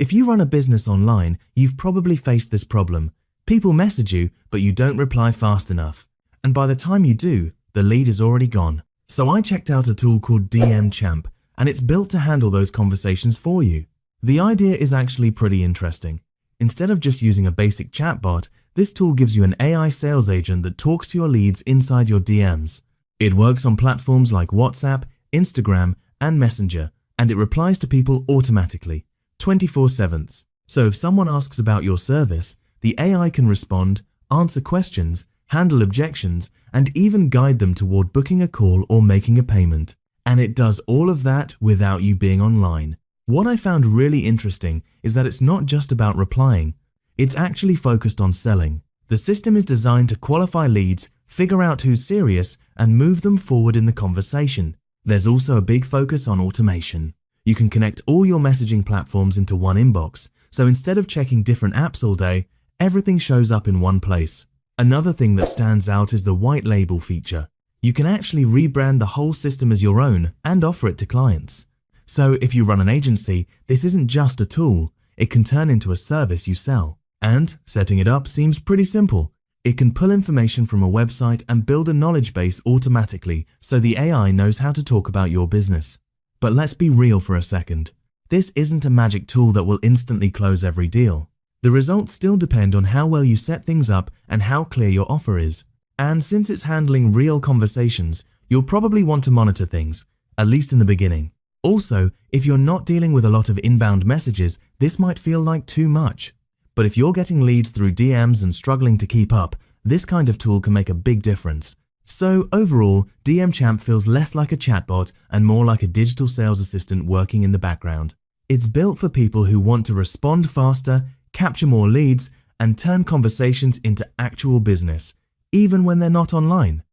If you run a business online, you've probably faced this problem. People message you, but you don't reply fast enough. And by the time you do, the lead is already gone. So I checked out a tool called DM Champ, and it's built to handle those conversations for you. The idea is actually pretty interesting. Instead of just using a basic chatbot, this tool gives you an AI sales agent that talks to your leads inside your DMs. It works on platforms like WhatsApp, Instagram, and Messenger, and it replies to people automatically, 24/7. So if someone asks about your service, the AI can respond, answer questions, handle objections, and even guide them toward booking a call or making a payment. And it does all of that without you being online. What I found really interesting is that it's not just about replying. It's actually focused on selling. The system is designed to qualify leads, figure out who's serious, and move them forward in the conversation. There's also a big focus on automation. You can connect all your messaging platforms into one inbox, so instead of checking different apps all day, everything shows up in one place. Another thing that stands out is the white label feature. You can actually rebrand the whole system as your own and offer it to clients. So if you run an agency, this isn't just a tool, it can turn into a service you sell. And setting it up seems pretty simple. It can pull information from a website and build a knowledge base automatically so the AI knows how to talk about your business. But let's be real for a second. This isn't a magic tool that will instantly close every deal. The results still depend on how well you set things up and how clear your offer is. And since it's handling real conversations, you'll probably want to monitor things, at least in the beginning. Also, if you're not dealing with a lot of inbound messages, this might feel like too much. But if you're getting leads through DMs and struggling to keep up, this kind of tool can make a big difference. So overall, DM Champ feels less like a chatbot and more like a digital sales assistant working in the background. It's built for people who want to respond faster, capture more leads, and turn conversations into actual business, even when they're not online.